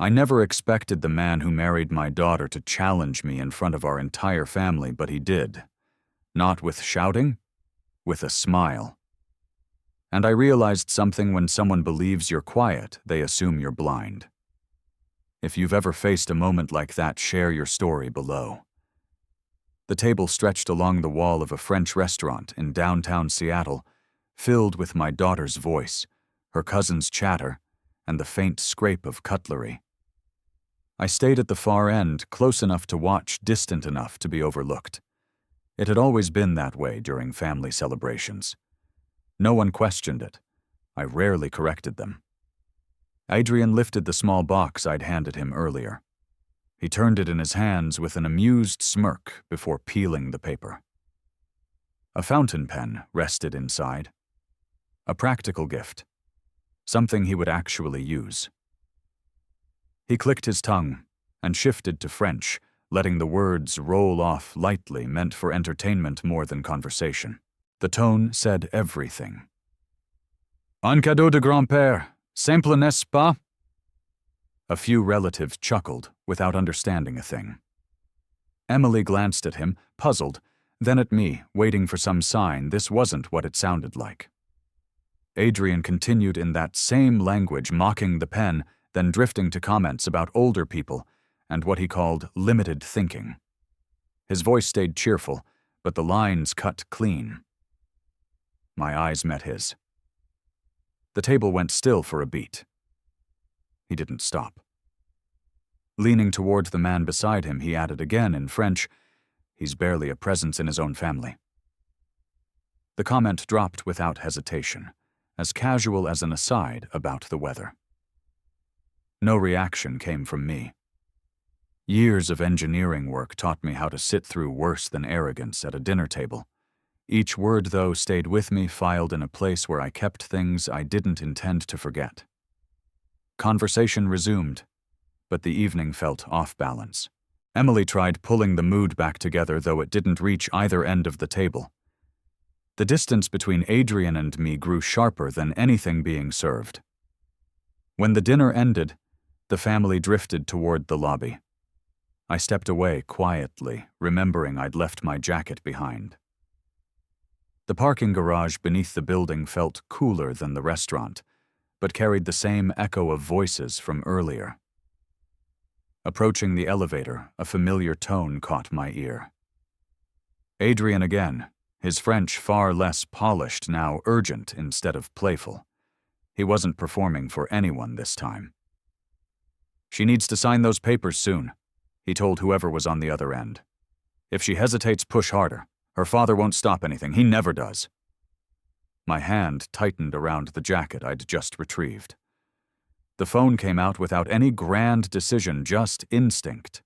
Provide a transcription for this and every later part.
I never expected the man who married my daughter to challenge me in front of our entire family, but he did. Not with shouting, with a smile. And I realized something: when someone believes you're quiet, they assume you're blind. If you've ever faced a moment like that, share your story below. The table stretched along the wall of a French restaurant in downtown Seattle, filled with my daughter's voice, her cousin's chatter, and the faint scrape of cutlery. I stayed at the far end, close enough to watch, distant enough to be overlooked. It had always been that way during family celebrations. No one questioned it. I rarely corrected them. Adrian lifted the small box I'd handed him earlier. He turned it in his hands with an amused smirk before peeling the paper. A fountain pen rested inside. A practical gift. Something he would actually use. He clicked his tongue and shifted to French, letting the words roll off lightly, meant for entertainment more than conversation. The tone said everything. Un cadeau de grand-père, simple, n'est-ce pas? A few relatives chuckled, without understanding a thing. Emily glanced at him, puzzled, then at me, waiting for some sign this wasn't what it sounded like. Adrian continued in that same language, mocking the pen, then drifting to comments about older people and what he called limited thinking. His voice stayed cheerful, but the lines cut clean. My eyes met his. The table went still for a beat. He didn't stop. Leaning toward the man beside him, he added again in French, "He's barely a presence in his own family." The comment dropped without hesitation, as casual as an aside about the weather. No reaction came from me. Years of engineering work taught me how to sit through worse than arrogance at a dinner table. Each word, though, stayed with me, filed in a place where I kept things I didn't intend to forget. Conversation resumed, but the evening felt off balance. Emily tried pulling the mood back together, though it didn't reach either end of the table. The distance between Adrian and me grew sharper than anything being served. When the dinner ended, the family drifted toward the lobby. I stepped away quietly, remembering I'd left my jacket behind. The parking garage beneath the building felt cooler than the restaurant, but carried the same echo of voices from earlier. Approaching the elevator, a familiar tone caught my ear. Adrian again, his French far less polished, now urgent instead of playful. He wasn't performing for anyone this time. "She needs to sign those papers soon," he told whoever was on the other end. "If she hesitates, push harder. Her father won't stop anything. He never does." My hand tightened around the jacket I'd just retrieved. The phone came out without any grand decision, just instinct.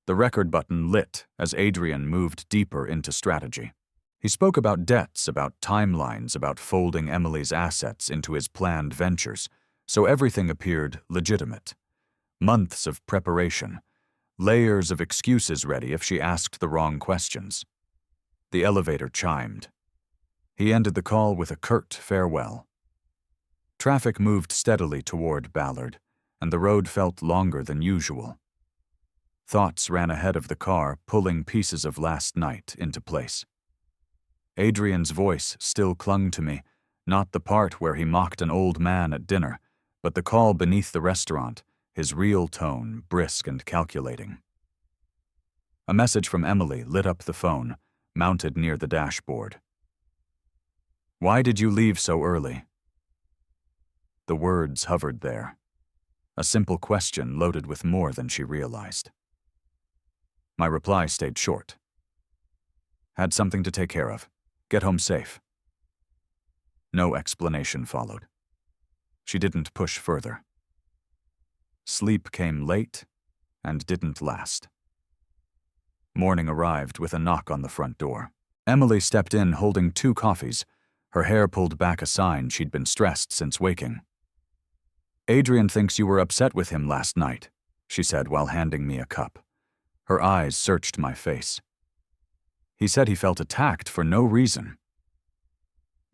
The record button lit as Adrian moved deeper into strategy. He spoke about debts, about timelines, about folding Emily's assets into his planned ventures, so everything appeared legitimate. Months of preparation, layers of excuses ready if she asked the wrong questions. The elevator chimed. He ended the call with a curt farewell. Traffic moved steadily toward Ballard, and the road felt longer than usual. Thoughts ran ahead of the car, pulling pieces of last night into place. Adrian's voice still clung to me, not the part where he mocked an old man at dinner, but the call beneath the restaurant, his real tone, brisk and calculating. A message from Emily lit up the phone, mounted near the dashboard. "Why did you leave so early?" The words hovered there, a simple question loaded with more than she realized. My reply stayed short. "Had something to take care of. Get home safe." No explanation followed. She didn't push further. Sleep came late and didn't last. Morning arrived with a knock on the front door. Emily stepped in holding 2 coffees, her hair pulled back, a sign she'd been stressed since waking. "Adrian thinks you were upset with him last night," she said while handing me a cup. Her eyes searched my face. "He said he felt attacked for no reason."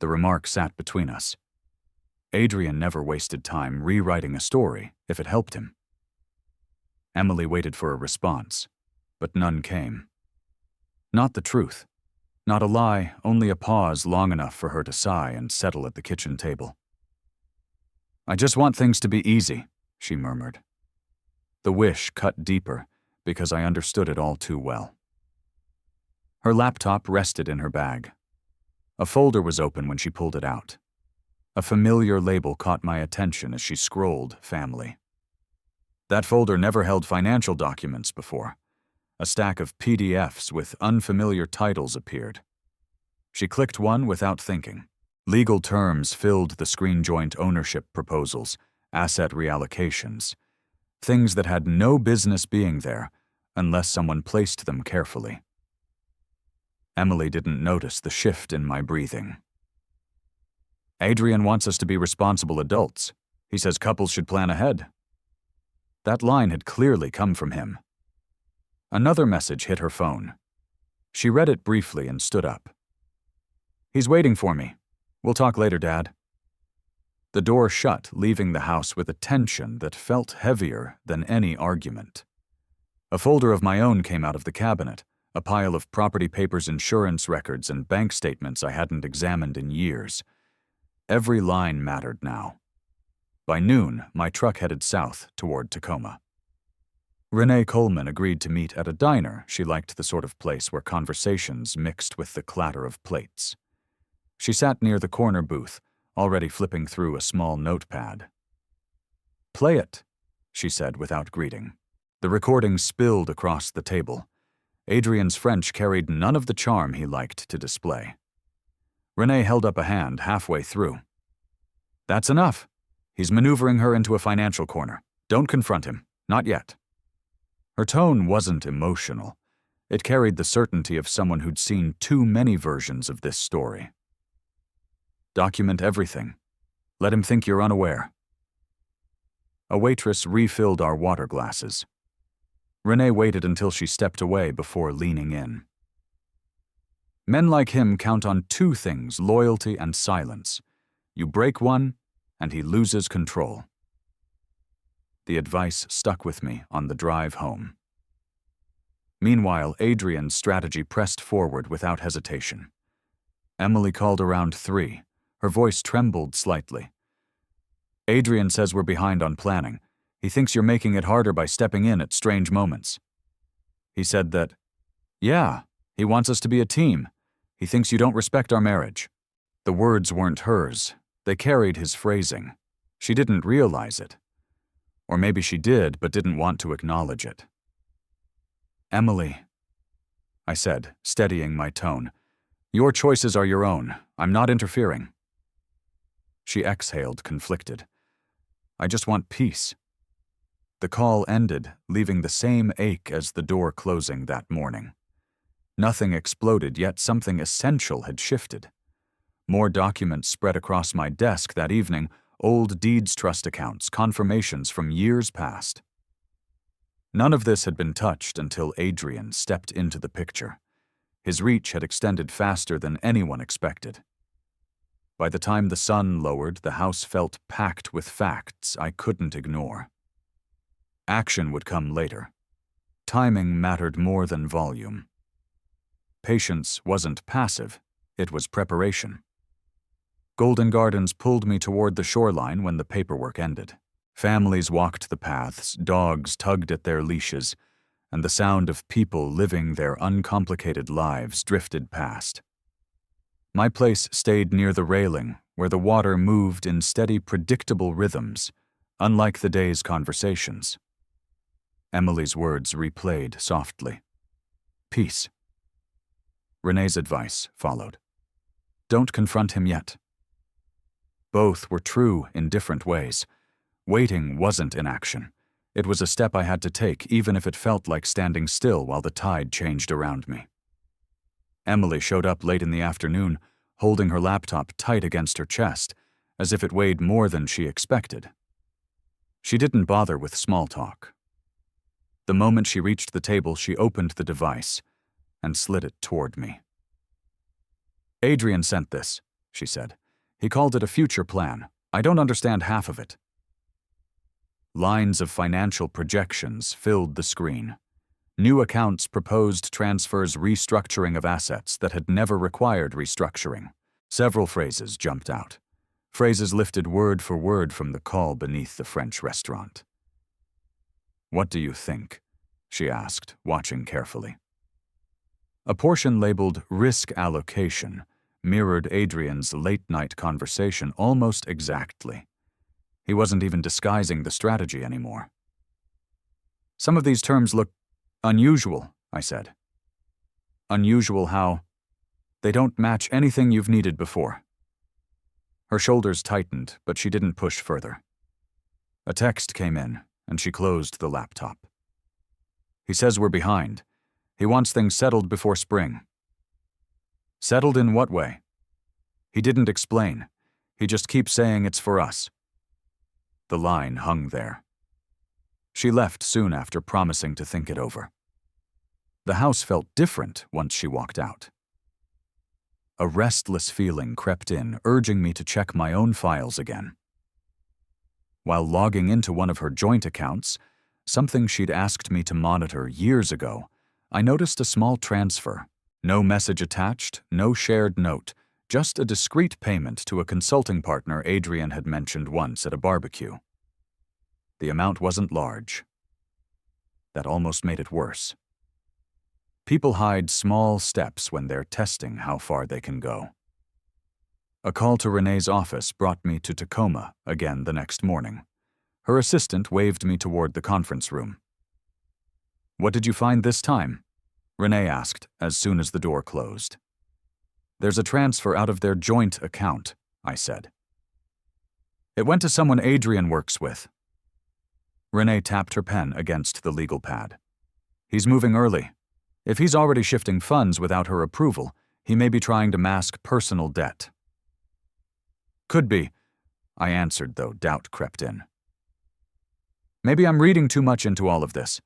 The remark sat between us. Adrian never wasted time rewriting a story if it helped him. Emily waited for a response, but none came. Not the truth. Not a lie, only a pause long enough for her to sigh and settle at the kitchen table. "I just want things to be easy," she murmured. The wish cut deeper, because I understood it all too well. Her laptop rested in her bag. A folder was open when she pulled it out. A familiar label caught my attention as she scrolled family. That folder never held financial documents before. A stack of PDFs with unfamiliar titles appeared. She clicked one without thinking. Legal terms filled the screen: joint ownership proposals, asset reallocations, things that had no business being there unless someone placed them carefully. Emily didn't notice the shift in my breathing. "Adrian wants us to be responsible adults. He says couples should plan ahead." That line had clearly come from him. Another message hit her phone. She read it briefly and stood up. "He's waiting for me. We'll talk later, Dad." The door shut, leaving the house with a tension that felt heavier than any argument. A folder of my own came out of the cabinet, a pile of property papers, insurance records, and bank statements I hadn't examined in years. Every line mattered now. By noon, my truck headed south toward Tacoma. Renee Coleman agreed to meet at a diner. She liked the sort of place where conversations mixed with the clatter of plates. She sat near the corner booth, already flipping through a small notepad. "Play it," she said without greeting. The recording spilled across the table. Adrian's French carried none of the charm he liked to display. Renee held up a hand halfway through. "That's enough. He's maneuvering her into a financial corner. Don't confront him. Not yet." Her tone wasn't emotional. It carried the certainty of someone who'd seen too many versions of this story. "Document everything. Let him think you're unaware." A waitress refilled our water glasses. Renee waited until she stepped away before leaning in. "Men like him count on two things: loyalty and silence. You break one, and he loses control." The advice stuck with me on the drive home. Meanwhile, Adrian's strategy pressed forward without hesitation. Emily called around 3. Her voice trembled slightly. "Adrian says we're behind on planning. He thinks you're making it harder by stepping in at strange moments. He said that, yeah, he wants us to be a team. He thinks you don't respect our marriage." The words weren't hers. They carried his phrasing. She didn't realize it. Or maybe she did, but didn't want to acknowledge it. "Emily," I said, steadying my tone, "your choices are your own. I'm not interfering." She exhaled, conflicted. "I just want peace." The call ended, leaving the same ache as the door closing that morning. Nothing exploded, yet something essential had shifted. More documents spread across my desk that evening, old deeds trust accounts, confirmations from years past. None of this had been touched until Adrian stepped into the picture. His reach had extended faster than anyone expected. By the time the sun lowered, the house felt packed with facts I couldn't ignore. Action would come later. Timing mattered more than volume. Patience wasn't passive, it was preparation. Golden Gardens pulled me toward the shoreline when the paperwork ended. Families walked the paths, dogs tugged at their leashes, and the sound of people living their uncomplicated lives drifted past. My place stayed near the railing, where the water moved in steady, predictable rhythms, unlike the day's conversations. Emily's words replayed softly. "Peace." Renee's advice followed. "Don't confront him yet." Both were true in different ways. Waiting wasn't inaction. It was a step I had to take, even if it felt like standing still while the tide changed around me. Emily showed up late in the afternoon, holding her laptop tight against her chest, as if it weighed more than she expected. She didn't bother with small talk. The moment she reached the table, she opened the device and slid it toward me. "Adrian sent this," she said. "He called it a future plan. I don't understand half of it." Lines of financial projections filled the screen. New accounts proposed transfers, restructuring of assets that had never required restructuring. Several phrases jumped out. Phrases lifted word for word from the call beneath the French restaurant. "What do you think?" she asked, watching carefully. A portion labeled risk allocation mirrored Adrian's late-night conversation almost exactly. He wasn't even disguising the strategy anymore. "Some of these terms look unusual," I said. "Unusual how? They don't match anything you've needed before." Her shoulders tightened, but she didn't push further. A text came in, and she closed the laptop. "He says we're behind. He wants things settled before spring." "Settled in what way?" "He didn't explain. He just keeps saying it's for us." The line hung there. She left soon after, promising to think it over. The house felt different once she walked out. A restless feeling crept in, urging me to check my own files again. While logging into one of her joint accounts, something she'd asked me to monitor years ago, I noticed a small transfer. No message attached, no shared note, just a discreet payment to a consulting partner Adrian had mentioned once at a barbecue. The amount wasn't large. That almost made it worse. People hide small steps when they're testing how far they can go. A call to Renee's office brought me to Tacoma again the next morning. Her assistant waved me toward the conference room. "What did you find this time?" Renee asked as soon as the door closed. "There's a transfer out of their joint account," I said. "It went to someone Adrian works with." Renee tapped her pen against the legal pad. "He's moving early. If he's already shifting funds without her approval, he may be trying to mask personal debt." "Could be," I answered, though doubt crept in. "Maybe I'm reading too much into all of this.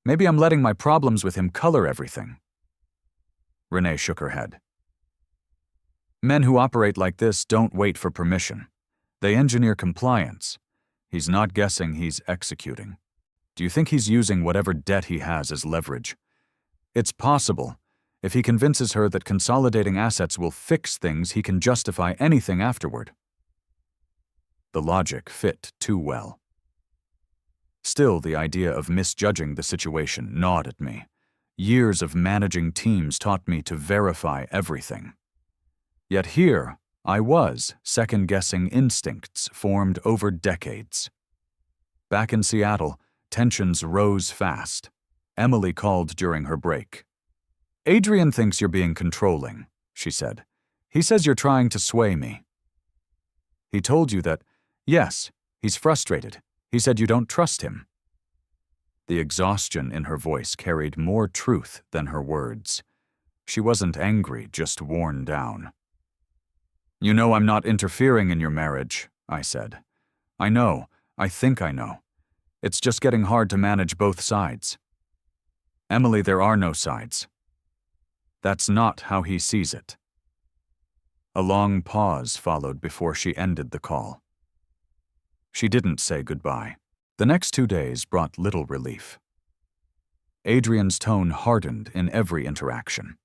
Maybe I'm letting my problems with him color everything." Renee shook her head. "Men who operate like this don't wait for permission. They engineer compliance. He's not guessing, he's executing. Do you think he's using whatever debt he has as leverage? It's possible. If he convinces her that consolidating assets will fix things, he can justify anything afterward." The logic fit too well. Still, the idea of misjudging the situation gnawed at me. Years of managing teams taught me to verify everything. Yet here, I was second-guessing instincts formed over decades. Back in Seattle, tensions rose fast. Emily called during her break. "Adrian thinks you're being controlling," she said. "He says you're trying to sway me." "He told you that?" "Yes, he's frustrated. He said you don't trust him." The exhaustion in her voice carried more truth than her words. She wasn't angry, just worn down. "You know I'm not interfering in your marriage," I said. "I know. I think I know. It's just getting hard to manage both sides." "Emily, there are no sides." "That's not how he sees it." A long pause followed before she ended the call. She didn't say goodbye. The next 2 days brought little relief. Adrian's tone hardened in every interaction.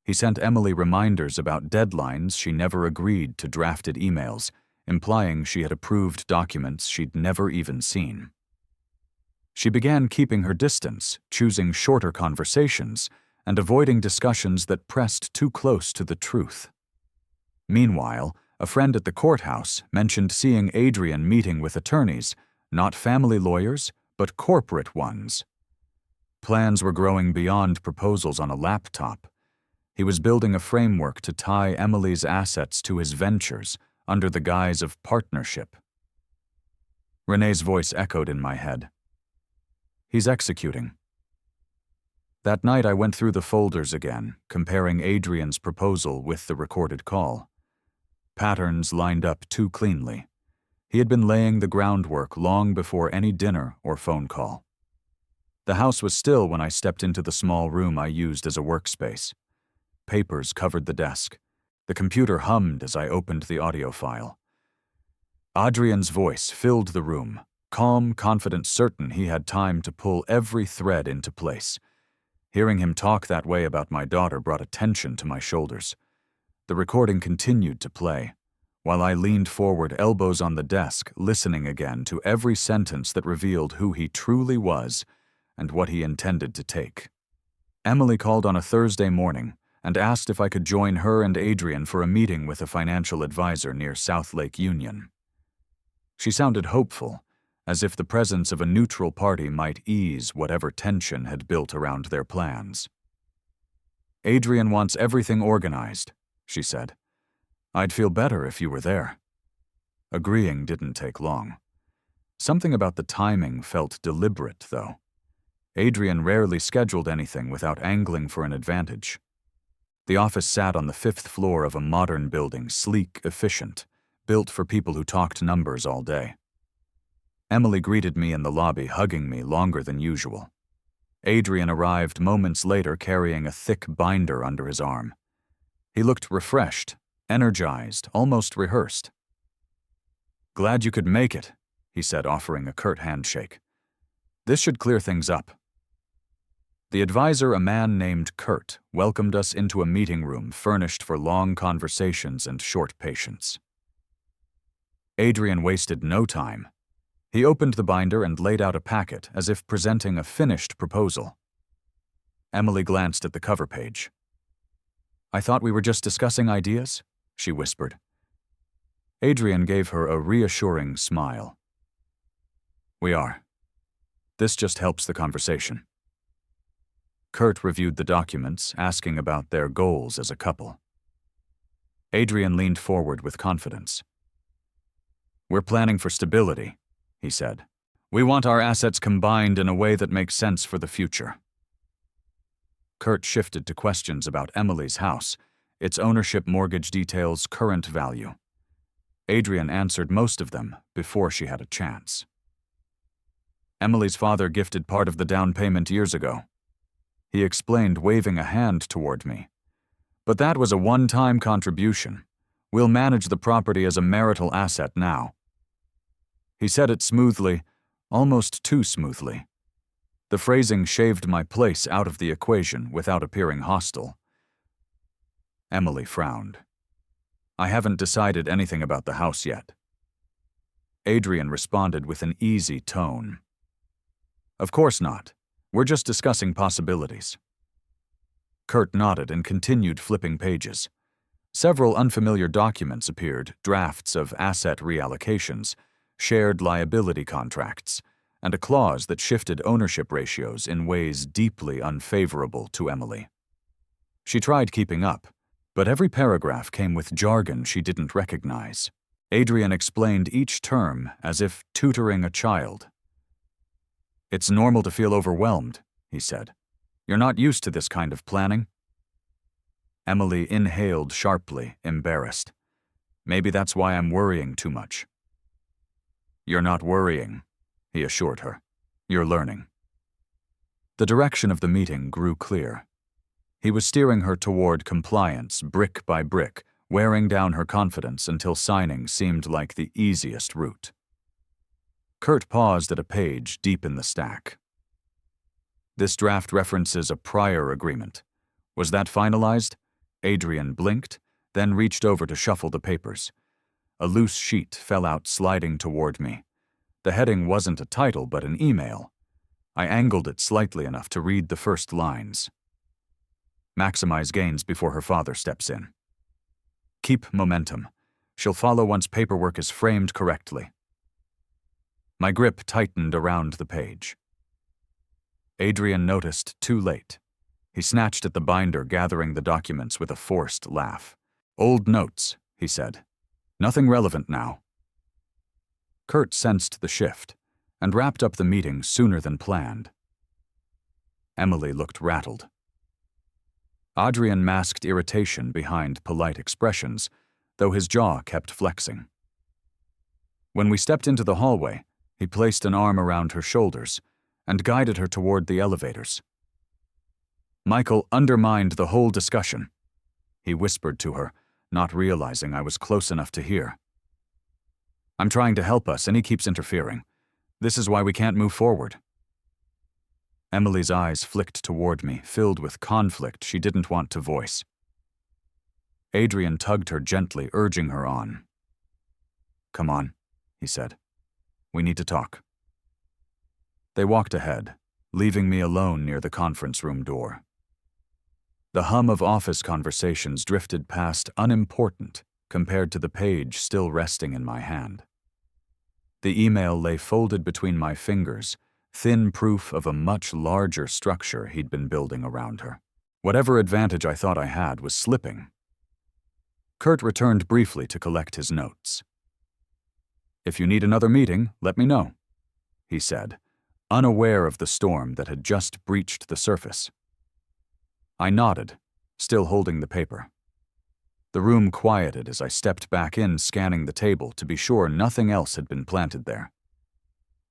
He sent Emily reminders about deadlines she never agreed to, drafted emails, implying she had approved documents she'd never even seen. She began keeping her distance, choosing shorter conversations, and avoiding discussions that pressed too close to the truth. Meanwhile, a friend at the courthouse mentioned seeing Adrian meeting with attorneys, not family lawyers, but corporate ones. Plans were growing beyond proposals on a laptop. He was building a framework to tie Emily's assets to his ventures under the guise of partnership. Renee's voice echoed in my head. "He's executing." That night I went through the folders again, comparing Adrian's proposal with the recorded call. Patterns lined up too cleanly. He had been laying the groundwork long before any dinner or phone call. The house was still when I stepped into the small room I used as a workspace. Papers covered the desk. The computer hummed as I opened the audio file. Adrian's voice filled the room, Calm, confident, certain he had time to pull every thread into place. Hearing him talk that way about my daughter brought a tension to my shoulders. The recording continued to play, while I leaned forward, elbows on the desk, listening again to every sentence that revealed who he truly was and what he intended to take. Emily called on a Thursday morning and asked if I could join her and Adrian for a meeting with a financial advisor near South Lake Union. She sounded hopeful, as if the presence of a neutral party might ease whatever tension had built around their plans. "Adrian wants everything organized," she said. "I'd feel better if you were there." Agreeing didn't take long. Something about the timing felt deliberate, though. Adrian rarely scheduled anything without angling for an advantage. The office sat on the 5th floor of a modern building, sleek, efficient, built for people who talked numbers all day. Emily greeted me in the lobby, hugging me longer than usual. Adrian arrived moments later carrying a thick binder under his arm. He looked refreshed, energized, almost rehearsed. "Glad you could make it," he said, offering a curt handshake. "This should clear things up." The advisor, a man named Kurt, welcomed us into a meeting room furnished for long conversations and short patience. Adrian wasted no time. He opened the binder and laid out a packet as if presenting a finished proposal. Emily glanced at the cover page. "I thought we were just discussing ideas," she whispered. Adrian gave her a reassuring smile. "We are. This just helps the conversation." Kurt reviewed the documents, asking about their goals as a couple. Adrian leaned forward with confidence. "We're planning for stability," he said. "We want our assets combined in a way that makes sense for the future." Kurt shifted to questions about Emily's house, its ownership, mortgage details, current value. Adrian answered most of them before she had a chance. "Emily's father gifted part of the down payment years ago," he explained, waving a hand toward me. "But that was a one-time contribution. We'll manage the property as a marital asset now." He said it smoothly, almost too smoothly. The phrasing shaved my place out of the equation without appearing hostile. Emily frowned. "I haven't decided anything about the house yet." Adrian responded with an easy tone. "Of course not. We're just discussing possibilities." Kurt nodded and continued flipping pages. Several unfamiliar documents appeared, drafts of asset reallocations, shared liability contracts, and a clause that shifted ownership ratios in ways deeply unfavorable to Emily. She tried keeping up, but every paragraph came with jargon she didn't recognize. Adrian explained each term as if tutoring a child. "It's normal to feel overwhelmed," he said. "You're not used to this kind of planning." Emily inhaled sharply, embarrassed. "Maybe that's why I'm worrying too much." "You're not worrying," he assured her. "You're learning." The direction of the meeting grew clear. He was steering her toward compliance, brick by brick, wearing down her confidence until signing seemed like the easiest route. Kurt paused at a page deep in the stack. "This draft references a prior agreement. Was that finalized?" Adrian blinked, then reached over to shuffle the papers. A loose sheet fell out, sliding toward me. The heading wasn't a title, but an email. I angled it slightly enough to read the first lines. "Maximize gains before her father steps in. Keep momentum. She'll follow once paperwork is framed correctly." My grip tightened around the page. Adrian noticed too late. He snatched at the binder, gathering the documents with a forced laugh. "Old notes," he said. "Nothing relevant now." Kurt sensed the shift and wrapped up the meeting sooner than planned. Emily looked rattled. Adrian masked irritation behind polite expressions, though his jaw kept flexing. When we stepped into the hallway, he placed an arm around her shoulders and guided her toward the elevators. "Michael undermined the whole discussion," he whispered to her, not realizing I was close enough to hear. "I'm trying to help us, and he keeps interfering. This is why we can't move forward." Emily's eyes flicked toward me, filled with conflict she didn't want to voice. Adrian tugged her gently, urging her on. "Come on," he said. "We need to talk." They walked ahead, leaving me alone near the conference room door. The hum of office conversations drifted past, unimportant compared to the page still resting in my hand. The email lay folded between my fingers, thin proof of a much larger structure he'd been building around her. Whatever advantage I thought I had was slipping. Kurt returned briefly to collect his notes. "If you need another meeting, let me know," he said, unaware of the storm that had just breached the surface. I nodded, still holding the paper. The room quieted as I stepped back in, scanning the table to be sure nothing else had been planted there.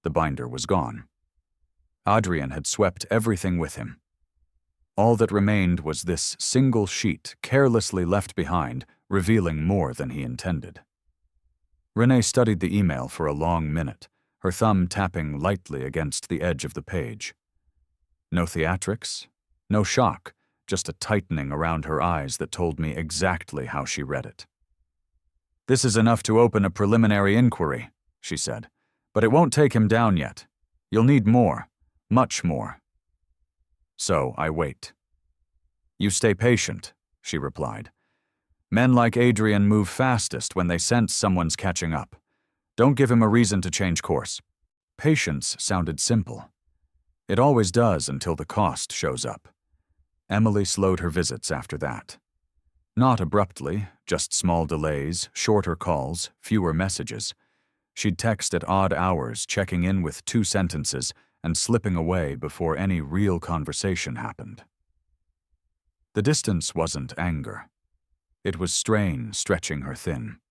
The binder was gone. Adrian had swept everything with him. All that remained was this single sheet, carelessly left behind, revealing more than he intended. Renee studied the email for a long minute, her thumb tapping lightly against the edge of the page. No theatrics, no shock, just a tightening around her eyes that told me exactly how she read it. "This is enough to open a preliminary inquiry," she said, "but it won't take him down yet. You'll need more, much more." So I wait. "You stay patient," she replied. "Men like Adrian move fastest when they sense someone's catching up. Don't give him a reason to change course." Patience sounded simple. It always does until the cost shows up. Emily slowed her visits after that. Not abruptly, just small delays, shorter calls, fewer messages. She'd text at odd hours, checking in with 2 sentences and slipping away before any real conversation happened. The distance wasn't anger. It was strain stretching her thin.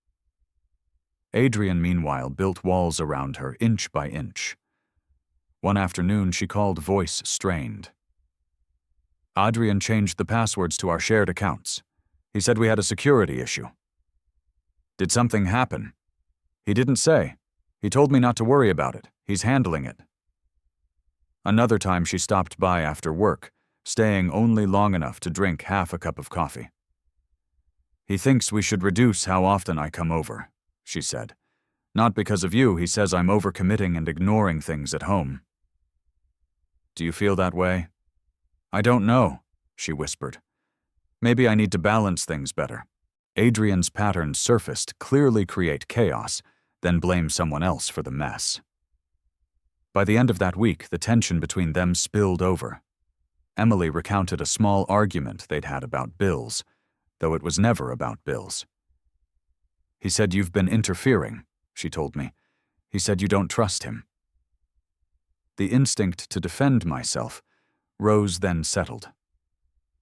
Adrian, meanwhile, built walls around her inch by inch. One afternoon, she called, voice strained. "Adrian changed the passwords to our shared accounts. He said we had a security issue." "Did something happen?" "He didn't say. He told me not to worry about it. He's handling it." Another time she stopped by after work, staying only long enough to drink half a cup of coffee. "He thinks we should reduce how often I come over," she said. "Not because of you, he says I'm overcommitting and ignoring things at home." "Do you feel that way?" "I don't know," she whispered. "Maybe I need to balance things better." Adrian's patterns surfaced, clearly create chaos, then blame someone else for the mess. By the end of that week, the tension between them spilled over. Emily recounted a small argument they'd had about bills, though it was never about bills. "He said you've been interfering," she told me. "He said you don't trust him." The instinct to defend myself rose, then settled.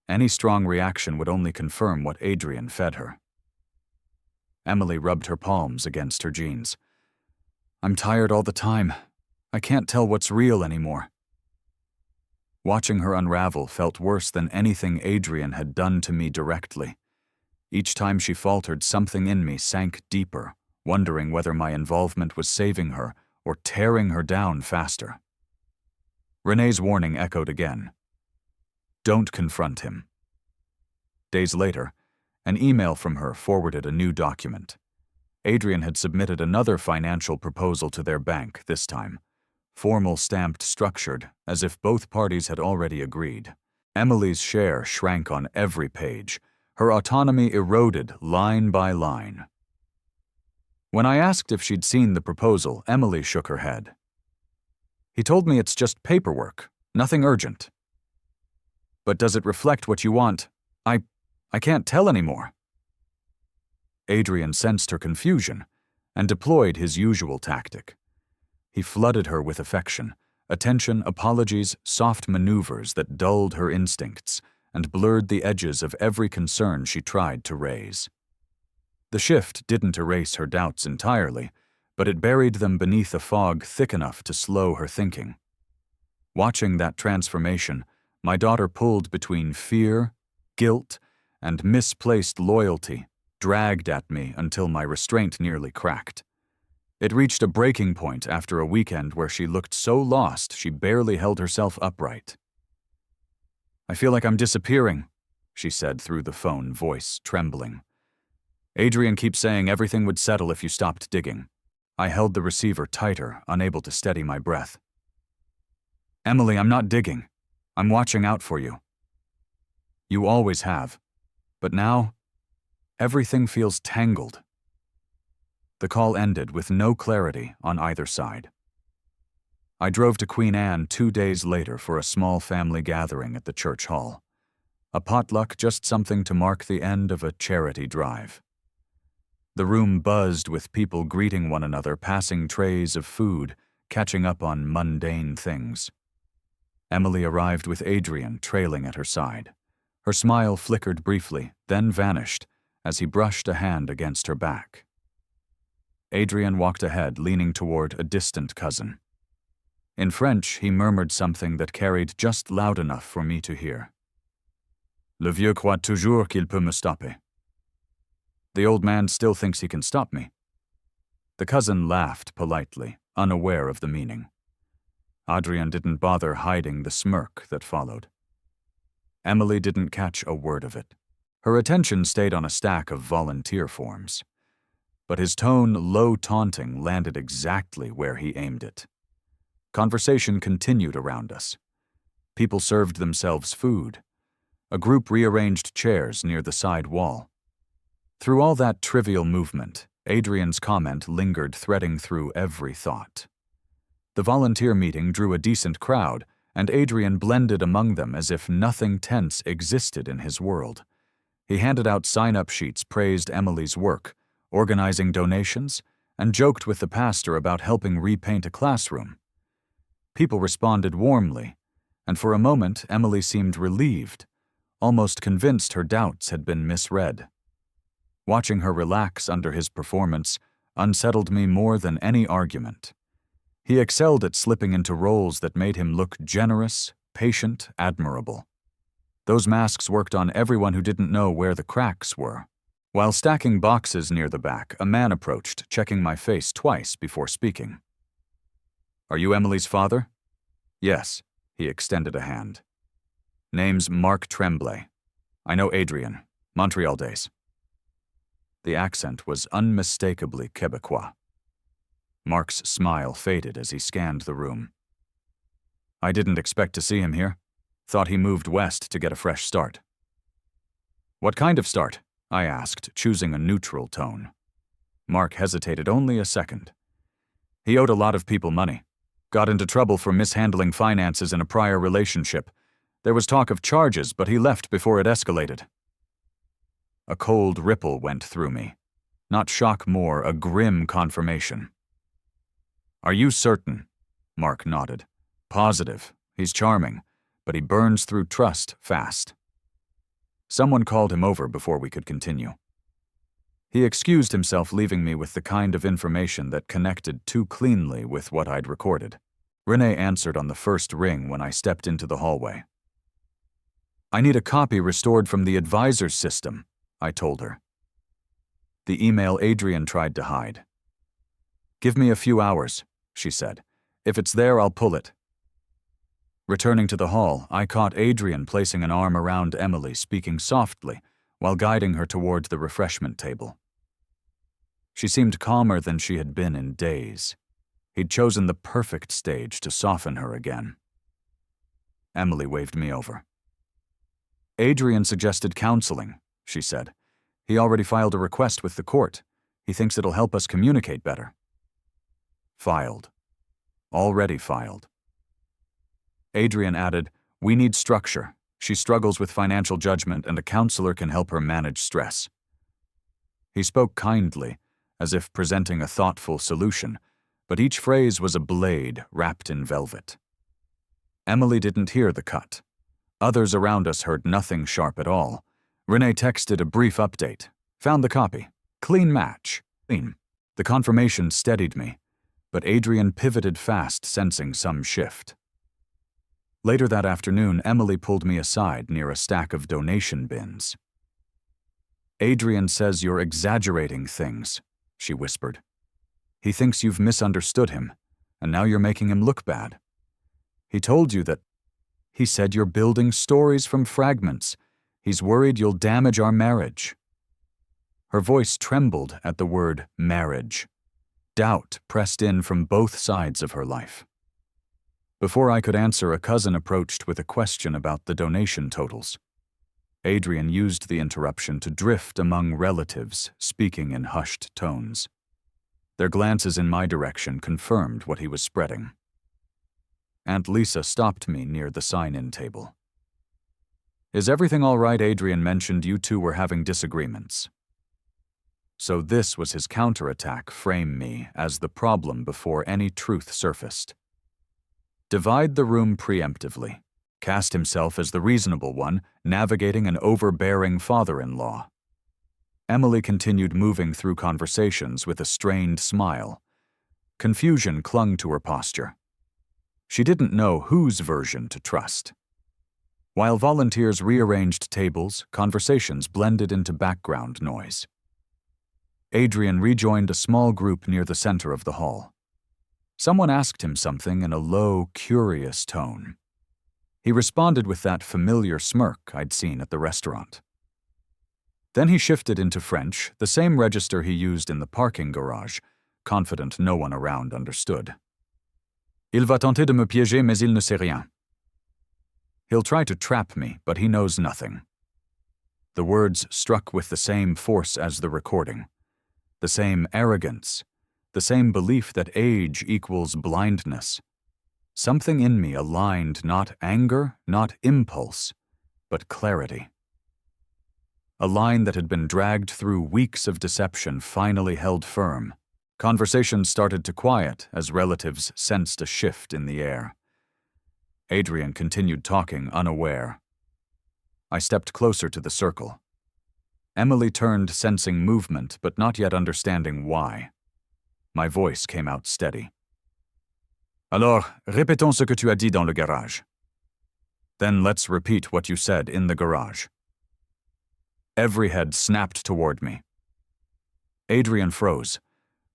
Any strong reaction would only confirm what Adrian fed her. Emily rubbed her palms against her jeans. "I'm tired all the time. I can't tell what's real anymore." Watching her unravel felt worse than anything Adrian had done to me directly. Each time she faltered, something in me sank deeper, wondering whether my involvement was saving her or tearing her down faster. Renee's warning echoed again. "Don't confront him." Days later, an email from her forwarded a new document. Adrian had submitted another financial proposal to their bank this time, formal, stamped, structured, as if both parties had already agreed. Emily's share shrank on every page, her autonomy eroded line by line. When I asked if she'd seen the proposal, Emily shook her head. "He told me it's just paperwork, nothing urgent." "But does it reflect what you want? I can't tell anymore." Adrian sensed her confusion and deployed his usual tactic. He flooded her with affection, attention, apologies, soft maneuvers that dulled her instincts and blurred the edges of every concern she tried to raise. The shift didn't erase her doubts entirely, but it buried them beneath a fog thick enough to slow her thinking. Watching that transformation, my daughter pulled between fear, guilt, and misplaced loyalty, dragged at me until my restraint nearly cracked. It reached a breaking point after a weekend where she looked so lost she barely held herself upright. "I feel like I'm disappearing," she said through the phone, voice trembling. "Adrian keeps saying everything would settle if you stopped digging." I held the receiver tighter, unable to steady my breath. "Emily, I'm not digging. I'm watching out for you. You always have. But now, everything feels tangled." The call ended with no clarity on either side. I drove to Queen Anne 2 days later for a small family gathering at the church hall. A potluck, just something to mark the end of a charity drive. The room buzzed with people greeting one another, passing trays of food, catching up on mundane things. Emily arrived with Adrian trailing at her side. Her smile flickered briefly, then vanished as he brushed a hand against her back. Adrian walked ahead, leaning toward a distant cousin. In French, he murmured something that carried just loud enough for me to hear. "Le vieux croit toujours qu'il peut me stopper." The old man still thinks he can stop me. The cousin laughed politely, unaware of the meaning. Adrian didn't bother hiding the smirk that followed. Emily didn't catch a word of it. Her attention stayed on a stack of volunteer forms. But his tone, low taunting, landed exactly where he aimed it. Conversation continued around us. People served themselves food. A group rearranged chairs near the side wall. Through all that trivial movement, Adrian's comment lingered, threading through every thought. The volunteer meeting drew a decent crowd, and Adrian blended among them as if nothing tense existed in his world. He handed out sign-up sheets, praised Emily's work, organizing donations, and joked with the pastor about helping repaint a classroom. People responded warmly, and for a moment Emily seemed relieved, almost convinced her doubts had been misread. Watching her relax under his performance unsettled me more than any argument. He excelled at slipping into roles that made him look generous, patient, admirable. Those masks worked on everyone who didn't know where the cracks were. While stacking boxes near the back, a man approached, checking my face twice before speaking. "Are you Emily's father?" "Yes." He extended a hand. "Name's Mark Tremblay. I know Adrian. Montreal days." The accent was unmistakably Quebecois. Mark's smile faded as he scanned the room. "I didn't expect to see him here. Thought he moved west to get a fresh start." "What kind of start?" I asked, choosing a neutral tone. Mark hesitated only a second. "He owed a lot of people money. Got into trouble for mishandling finances in a prior relationship. There was talk of charges, but he left before it escalated." A cold ripple went through me. Not shock, more a grim confirmation. "Are you certain?" Mark nodded. "Positive. He's charming, but he burns through trust fast." Someone called him over before we could continue. He excused himself, leaving me with the kind of information that connected too cleanly with what I'd recorded. Renee answered on the first ring when I stepped into the hallway. "I need a copy restored from the advisor's system," I told her. The email Adrian tried to hide. "Give me a few hours," she said. "If it's there, I'll pull it." Returning to the hall, I caught Adrian placing an arm around Emily, speaking softly, while guiding her toward the refreshment table. She seemed calmer than she had been in days. He'd chosen the perfect stage to soften her again. Emily waved me over. "Adrian suggested counseling," she said. "He already filed a request with the court. He thinks it'll help us communicate better." Filed. Already filed. Adrian added, "We need structure. She struggles with financial judgment, and a counselor can help her manage stress." He spoke kindly, as if presenting a thoughtful solution, but each phrase was a blade wrapped in velvet. Emily didn't hear the cut. Others around us heard nothing sharp at all. Renee texted a brief update. "Found the copy. Clean match. Clean." The confirmation steadied me, but Adrian pivoted fast, sensing some shift. Later that afternoon, Emily pulled me aside near a stack of donation bins. "Adrian says you're exaggerating things," she whispered. He thinks you've misunderstood him, and now you're making him look bad. He told you that. He said you're building stories from fragments. He's worried you'll damage our marriage." Her voice trembled at the word marriage. Doubt pressed in from both sides of her life. Before I could answer, a cousin approached with a question about the donation totals. Adrian used the interruption to drift among relatives, speaking in hushed tones. Their glances in my direction confirmed what he was spreading. Aunt Lisa stopped me near the sign-in table. "Is everything all right? Adrian mentioned you two were having disagreements." So this was his counterattack, frame me as the problem before any truth surfaced. Divide the room preemptively, cast himself as the reasonable one, navigating an overbearing father-in-law. Emily continued moving through conversations with a strained smile. Confusion clung to her posture. She didn't know whose version to trust. While volunteers rearranged tables, conversations blended into background noise. Adrian rejoined a small group near the center of the hall. Someone asked him something in a low, curious tone. He responded with that familiar smirk I'd seen at the restaurant. Then he shifted into French, the same register he used in the parking garage, confident no one around understood. "Il va tenter de me piéger, mais il ne sait rien." He'll try to trap me, but he knows nothing. The words struck with the same force as the recording, the same arrogance, the same belief that age equals blindness. Something in me aligned not anger, not impulse, but clarity. A line that had been dragged through weeks of deception finally held firm. Conversations started to quiet as relatives sensed a shift in the air. Adrian continued talking, unaware. I stepped closer to the circle. Emily turned, sensing movement, but not yet understanding why. My voice came out steady. "Alors, répétons ce que tu as dit dans le garage." "Then let's repeat what you said in the garage." Every head snapped toward me. Adrian froze.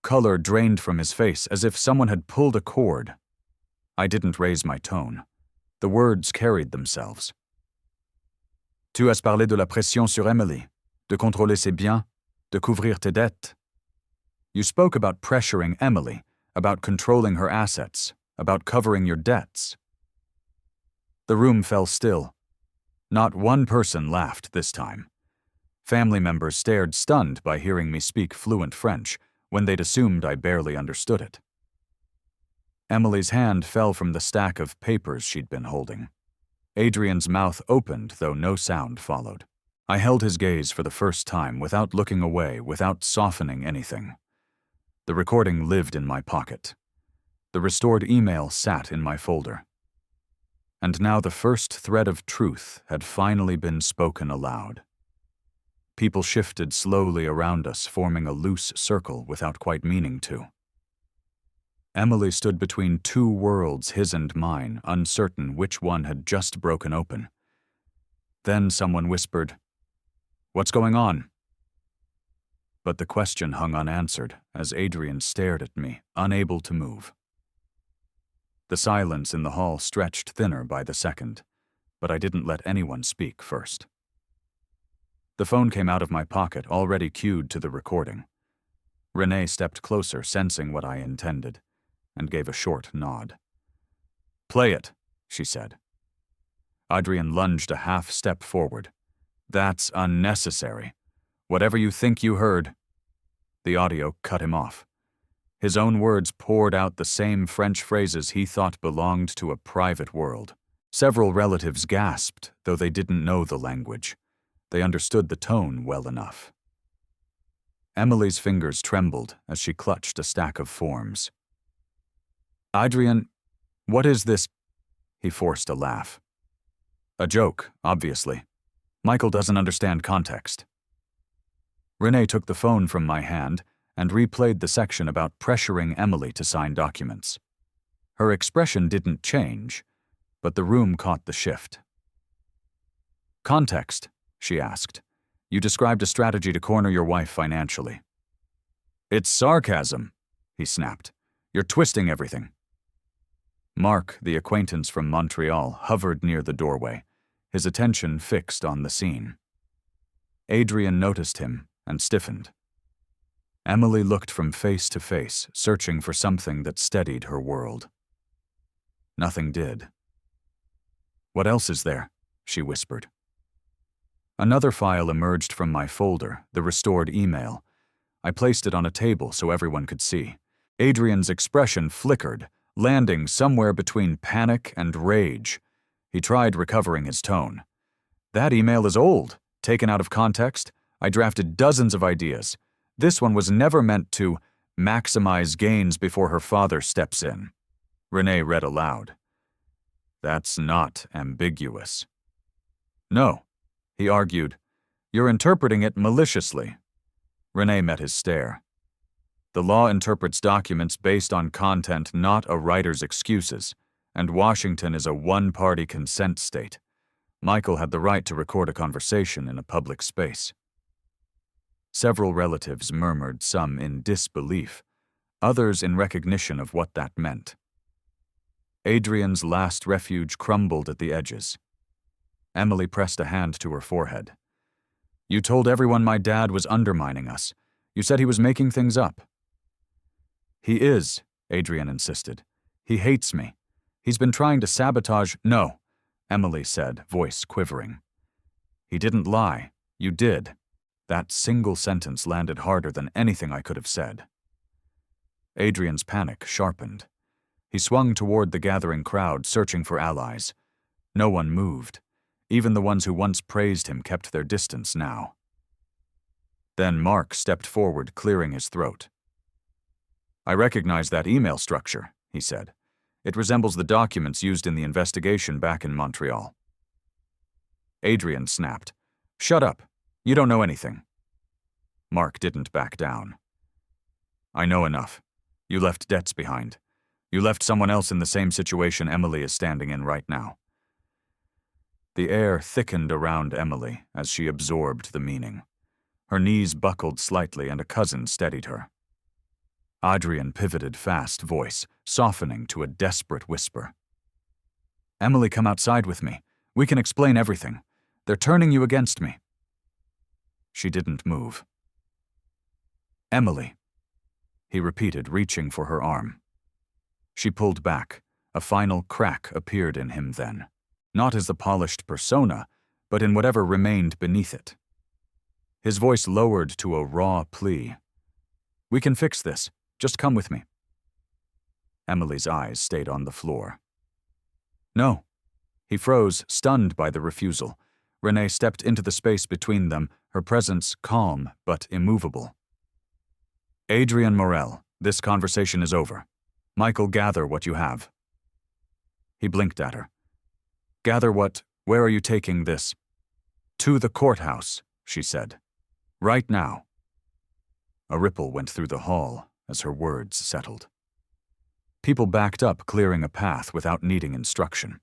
Color drained from his face as if someone had pulled a cord. I didn't raise my tone. The words carried themselves. "Tu as parlé de la pression sur Emily, de contrôler ses biens, de couvrir tes dettes. You spoke about pressuring Emily, about controlling her assets, about covering your debts." The room fell still. Not one person laughed this time. Family members stared stunned by hearing me speak fluent French when they'd assumed I barely understood it. Emily's hand fell from the stack of papers she'd been holding. Adrian's mouth opened, though no sound followed. I held his gaze for the first time without looking away, without softening anything. The recording lived in my pocket. The restored email sat in my folder. And now the first thread of truth had finally been spoken aloud. People shifted slowly around us, forming a loose circle without quite meaning to. Emily stood between two worlds, his and mine, uncertain which one had just broken open. Then someone whispered, "What's going on?" But the question hung unanswered as Adrian stared at me, unable to move. The silence in the hall stretched thinner by the second, but I didn't let anyone speak first. The phone came out of my pocket, already cued to the recording. Renee stepped closer, sensing what I intended, and gave a short nod. "Play it," she said. Adrian lunged a half step forward. "That's unnecessary. Whatever you think you heard." The audio cut him off. His own words poured out the same French phrases he thought belonged to a private world. Several relatives gasped, though they didn't know the language. They understood the tone well enough. Emily's fingers trembled as she clutched a stack of forms. "Adrian, what is this?" He forced a laugh. "A joke, obviously. Michael doesn't understand context." Renee took the phone from my hand and replayed the section about pressuring Emily to sign documents. Her expression didn't change, but the room caught the shift. "Context?" she asked. "You described a strategy to corner your wife financially." "It's sarcasm," he snapped. "You're twisting everything." Mark, the acquaintance from Montreal, hovered near the doorway, his attention fixed on the scene. Adrian noticed him and stiffened. Emily looked from face to face, searching for something that steadied her world. Nothing did. "What else is there?" she whispered. Another file emerged from my folder, the restored email. I placed it on a table so everyone could see. Adrian's expression flickered, landing somewhere between panic and rage. He tried recovering his tone. "That email is old. Taken out of context, I drafted dozens of ideas. This one was never meant to maximize gains before her father steps in." Renee read aloud. "That's not ambiguous." "No," he argued. "You're interpreting it maliciously." Renee met his stare. "The law interprets documents based on content, not a writer's excuses, and Washington is a one-party consent state. Michael had the right to record a conversation in a public space." Several relatives murmured, some in disbelief, others in recognition of what that meant. Adrian's last refuge crumbled at the edges. Emily pressed a hand to her forehead. "You told everyone my dad was undermining us. You said he was making things up." "He is," Adrian insisted. "He hates me. He's been trying to sabotage—" "No," Emily said, voice quivering. "He didn't lie. You did." That single sentence landed harder than anything I could have said. Adrian's panic sharpened. He swung toward the gathering crowd, searching for allies. No one moved. Even the ones who once praised him kept their distance now. Then Mark stepped forward, clearing his throat. "I recognize that email structure," he said. "It resembles the documents used in the investigation back in Montreal." Adrian snapped. "Shut up. You don't know anything." Mark didn't back down. "I know enough. You left debts behind. You left someone else in the same situation Emily is standing in right now." The air thickened around Emily as she absorbed the meaning. Her knees buckled slightly and a cousin steadied her. Adrian pivoted fast, voice softening to a desperate whisper. "Emily, come outside with me. We can explain everything. They're turning you against me." She didn't move. "Emily," he repeated, reaching for her arm. She pulled back. A final crack appeared in him then, not as the polished persona, but in whatever remained beneath it. His voice lowered to a raw plea. "We can fix this. Just come with me." Emily's eyes stayed on the floor. "No." He froze, stunned by the refusal. Renee stepped into the space between them, her presence calm but immovable. "Adrian Morel, this conversation is over. Michael, gather what you have." He blinked at her. "Gather what? Where are you taking this?" "To the courthouse," she said. "Right now." A ripple went through the hall as her words settled. People backed up, clearing a path without needing instruction.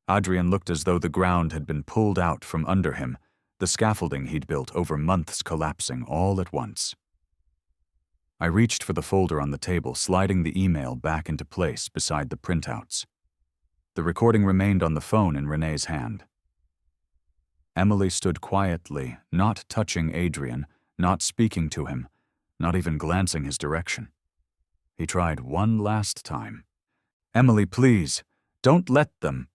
Adrian looked as though the ground had been pulled out from under him, the scaffolding he'd built over months collapsing all at once. I reached for the folder on the table, sliding the email back into place beside the printouts. The recording remained on the phone in Renee's hand. Emily stood quietly, not touching Adrian, not speaking to him, not even glancing his direction. He tried one last time. "Emily, please, don't let them."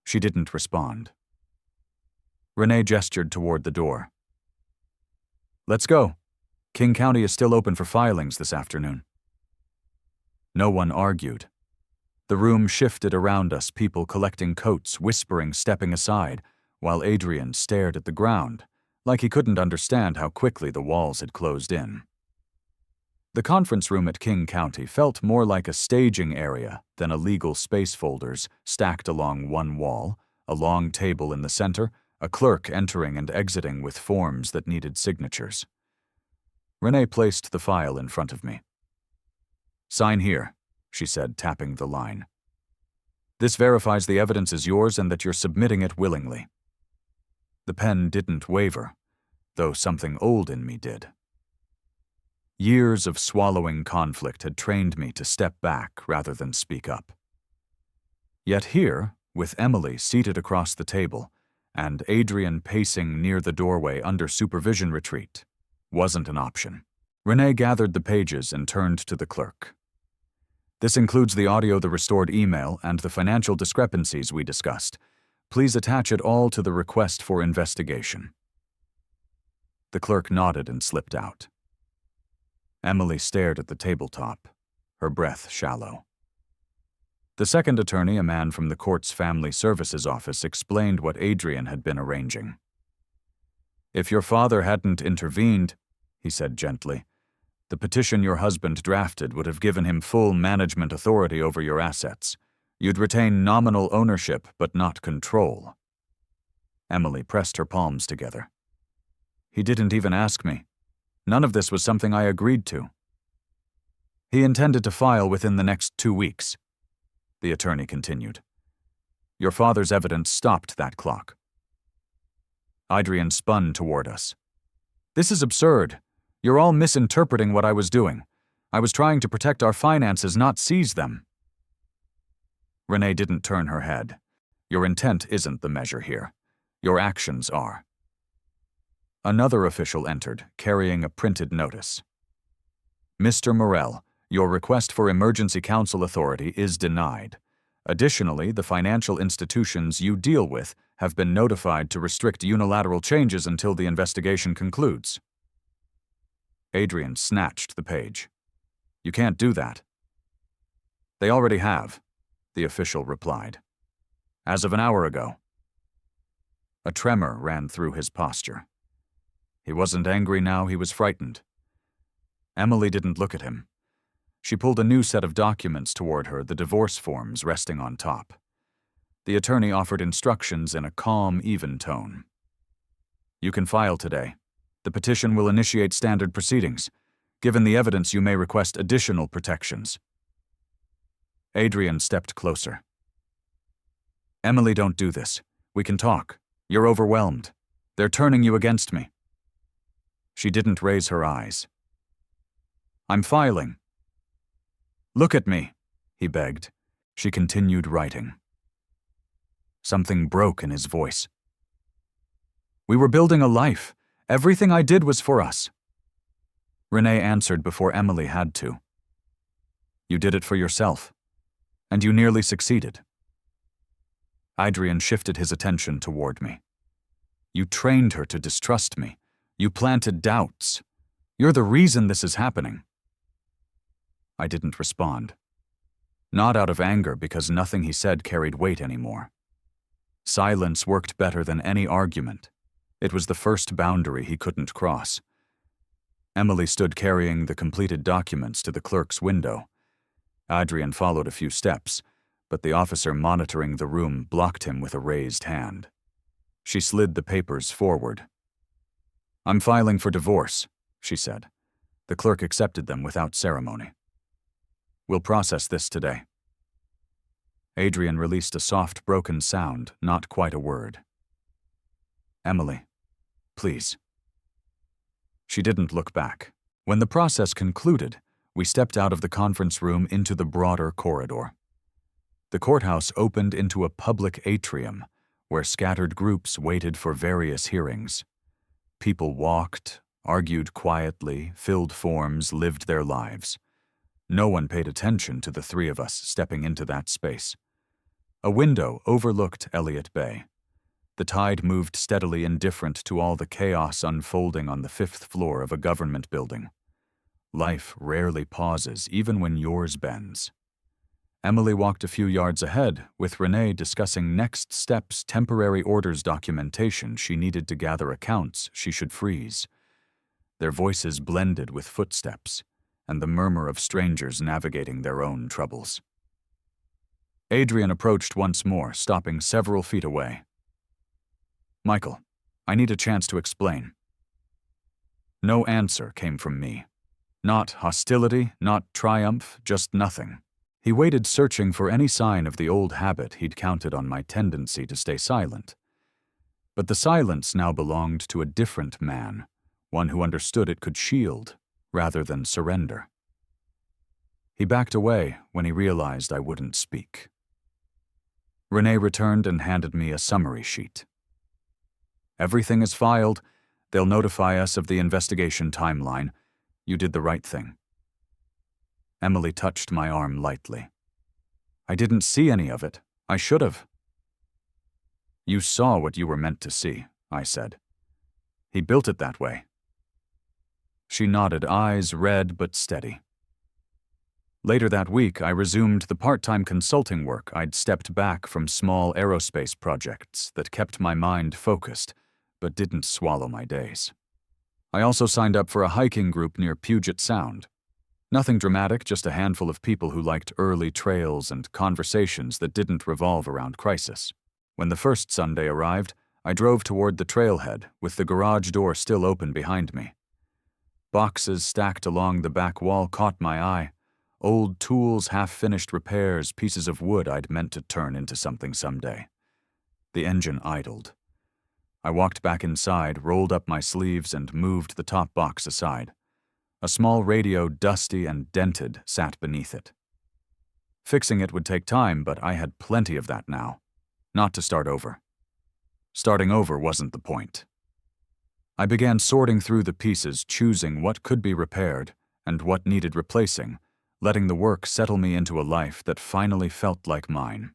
She didn't respond. Renee gestured toward the door. "Let's go. King County is still open for filings this afternoon." No one argued. The room shifted around us, people collecting coats, whispering, stepping aside, while Adrian stared at the ground, like he couldn't understand how quickly the walls had closed in. The conference room at King County felt more like a staging area than a legal space, folders stacked along one wall, a long table in the center, a clerk entering and exiting with forms that needed signatures. Renee placed the file in front of me. "Sign here," she said, tapping the line. "This verifies the evidence is yours and that you're submitting it willingly." The pen didn't waver, though something old in me did. Years of swallowing conflict had trained me to step back rather than speak up. Yet here, with Emily seated across the table and Adrian pacing near the doorway under supervision retreat, wasn't an option. Renee gathered the pages and turned to the clerk. This includes the audio, the restored email, and the financial discrepancies we discussed. Please attach it all to the request for investigation. The clerk nodded and slipped out. Emily stared at the tabletop, her breath shallow. The second attorney, a man from the court's family services office, explained what Adrian had been arranging. "If your father hadn't intervened," he said gently, "the petition your husband drafted would have given him full management authority over your assets. You'd retain nominal ownership, but not control." Emily pressed her palms together. "He didn't even ask me. None of this was something I agreed to." "He intended to file within the next 2 weeks," the attorney continued. "Your father's evidence stopped that clock." Adrian spun toward us. "This is absurd. You're all misinterpreting what I was doing. I was trying to protect our finances, not seize them." Renee didn't turn her head. "Your intent isn't the measure here. Your actions are." Another official entered, carrying a printed notice. "Mr. Morell, your request for emergency counsel authority is denied. Additionally, the financial institutions you deal with have been notified to restrict unilateral changes until the investigation concludes." Adrian snatched the page. "You can't do that." "They already have," the official replied. "As of an hour ago." A tremor ran through his posture. He wasn't angry now, he was frightened. Emily didn't look at him. She pulled a new set of documents toward her, the divorce forms resting on top. The attorney offered instructions in a calm, even tone. "You can file today. The petition will initiate standard proceedings. Given the evidence, you may request additional protections." Adrian stepped closer. "Emily, don't do this. We can talk. You're overwhelmed. They're turning you against me." She didn't raise her eyes. "I'm filing." "Look at me," he begged. She continued writing. Something broke in his voice. "We were building a life. Everything I did was for us." Renee answered before Emily had to. "You did it for yourself, and you nearly succeeded." Adrian shifted his attention toward me. "You trained her to distrust me. You planted doubts. You're the reason this is happening." I didn't respond. Not out of anger, because nothing he said carried weight anymore. Silence worked better than any argument. It was the first boundary he couldn't cross. Emily stood carrying the completed documents to the clerk's window. Adrian followed a few steps, but the officer monitoring the room blocked him with a raised hand. She slid the papers forward. "I'm filing for divorce," she said. The clerk accepted them without ceremony. "We'll process this today." Adrian released a soft, broken sound, not quite a word. "Emily, please." She didn't look back. When the process concluded, we stepped out of the conference room into the broader corridor. The courthouse opened into a public atrium, where scattered groups waited for various hearings. People walked, argued quietly, filled forms, lived their lives. No one paid attention to the three of us stepping into that space. A window overlooked Elliott Bay. The tide moved steadily indifferent to all the chaos unfolding on the 5th floor of a government building. Life rarely pauses, even when yours bends. Emily walked a few yards ahead, with Renee discussing next steps, temporary orders documentation she needed to gather accounts she should freeze. Their voices blended with footsteps and the murmur of strangers navigating their own troubles. Adrian approached once more, stopping several feet away. "Michael, I need a chance to explain." No answer came from me. Not hostility, not triumph, just nothing. He waited, searching for any sign of the old habit he'd counted on my tendency to stay silent. But the silence now belonged to a different man, one who understood it could shield, rather than surrender. He backed away when he realized I wouldn't speak. Renee returned and handed me a summary sheet. "Everything is filed. They'll notify us of the investigation timeline. You did the right thing." Emily touched my arm lightly. "I didn't see any of it. I should have." "You saw what you were meant to see," I said. "He built it that way." She nodded, eyes red but steady. Later that week, I resumed the part-time consulting work I'd stepped back from small aerospace projects that kept my mind focused, but didn't swallow my days. I also signed up for a hiking group near Puget Sound. Nothing dramatic, just a handful of people who liked early trails and conversations that didn't revolve around crisis. When the first Sunday arrived, I drove toward the trailhead, with the garage door still open behind me. Boxes stacked along the back wall caught my eye. Old tools, half-finished repairs, pieces of wood I'd meant to turn into something someday. The engine idled. I walked back inside, rolled up my sleeves, and moved the top box aside. A small radio, dusty and dented, sat beneath it. Fixing it would take time, but I had plenty of that now. Not to start over. Starting over wasn't the point. I began sorting through the pieces, choosing what could be repaired and what needed replacing, letting the work settle me into a life that finally felt like mine.